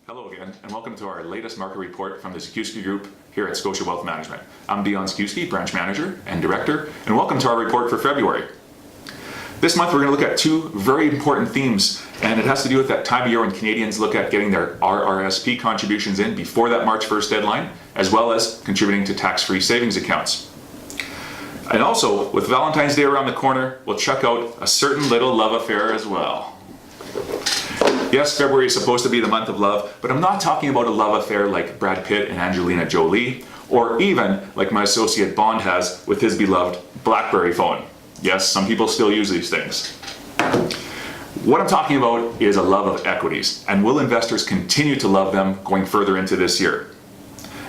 Hello again, and welcome to our latest market report from the Zakuski Group here at Scotia Wealth Management. I'm Dion Zakuski, Branch Manager and Director, and welcome to our report for February. This month we're going to look at two very important themes, and it has to do with that time of year when Canadians look at getting their RRSP contributions in before that March 1st deadline, as well as contributing to tax-free savings accounts. And also, with Valentine's Day around the corner, we'll check out a certain little love affair as well. Yes, February is supposed to be the month of love, but I'm not talking about a love affair like Brad Pitt and Angelina Jolie, or even like my associate Bond has with his beloved BlackBerry phone. Yes, some people still use these things. What I'm talking about is a love of equities, and will investors continue to love them going further into this year?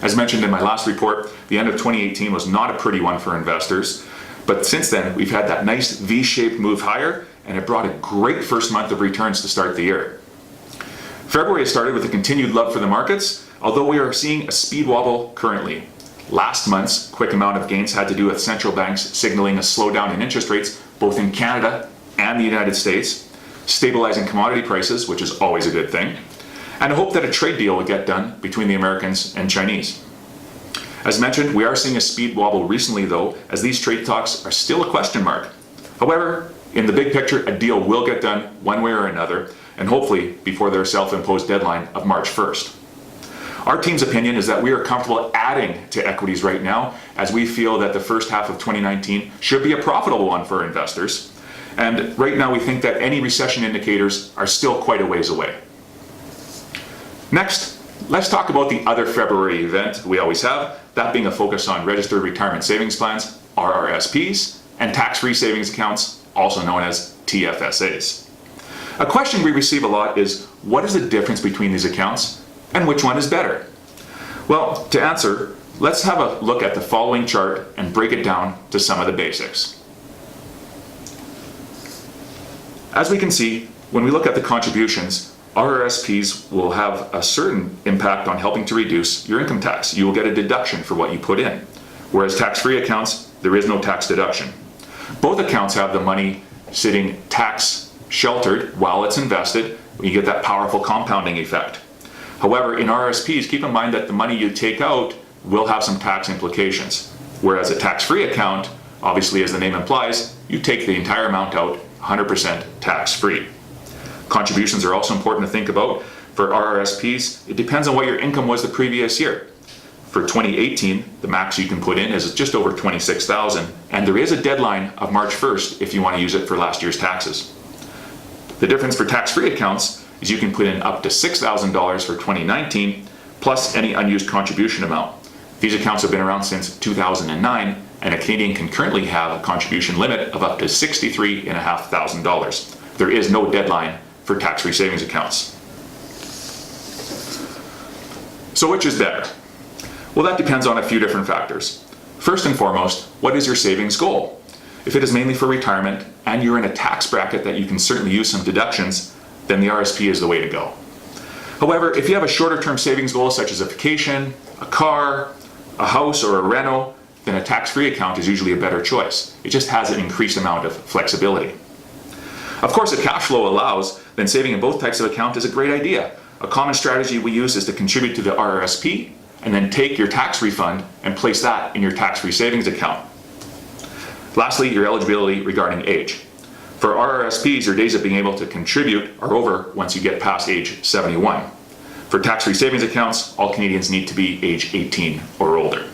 As mentioned in my last report, the end of 2018 was not a pretty one for investors, but since then we've had that nice V-shaped move higher, and it brought a great first month of returns to start the year. February has started with a continued love for the markets, although we are seeing a speed wobble currently. Last month's quick amount of gains had to do with central banks signaling a slowdown in interest rates, both in Canada and the United States, stabilizing commodity prices, which is always a good thing, and a hope that a trade deal would get done between the Americans and Chinese. As mentioned, we are seeing a speed wobble recently though, as these trade talks are still a question mark. However, in the big picture, a deal will get done one way or another, and hopefully before their self-imposed deadline of March 1st. Our team's opinion is that we are comfortable adding to equities right now, as we feel that the first half of 2019 should be a profitable one for investors. And right now we think that any recession indicators are still quite a ways away. Next, let's talk about the other February event we always have, that being a focus on registered retirement savings plans, RRSPs, and tax-free savings accounts, also known as TFSAs. A question we receive a lot is, what is the difference between these accounts and which one is better? Well, to answer, let's have a look at the following chart and break it down to some of the basics. As we can see, when we look at the contributions, RRSPs will have a certain impact on helping to reduce your income tax. You will get a deduction for what you put in. Whereas tax-free accounts, there is no tax deduction. Both accounts have the money sitting tax sheltered while it's invested. You get that powerful compounding effect. However, in RRSPs, keep in mind that the money you take out will have some tax implications. Whereas a tax-free account, obviously as the name implies, you take the entire amount out 100% tax-free. Contributions are also important to think about. For RRSPs, it depends on what your income was the previous year. For 2018, the max you can put in is just over $26,000, and there is a deadline of March 1st if you want to use it for last year's taxes. The difference for tax-free accounts is you can put in up to $6,000 for 2019, plus any unused contribution amount. These accounts have been around since 2009, and a Canadian can currently have a contribution limit of up to $63,500. There is no deadline for tax-free savings accounts. So which is better? Well, that depends on a few different factors. First and foremost, what is your savings goal? If it is mainly for retirement and you're in a tax bracket that you can certainly use some deductions, then the RSP is the way to go. However, if you have a shorter term savings goal such as a vacation, a car, a house, or a reno, then a tax-free account is usually a better choice. It just has an increased amount of flexibility. Of course, if cash flow allows, then saving in both types of account is a great idea. A common strategy we use is to contribute to the RRSP and then take your tax refund and place that in your tax-free savings account. Lastly, your eligibility regarding age. For RRSPs, your days of being able to contribute are over once you get past age 71. For tax-free savings accounts, all Canadians need to be age 18 or older.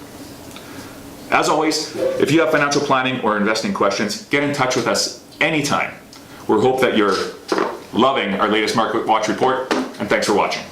As always, if you have financial planning or investing questions, get in touch with us anytime. We hope that you're loving our latest Market Watch report, and thanks for watching.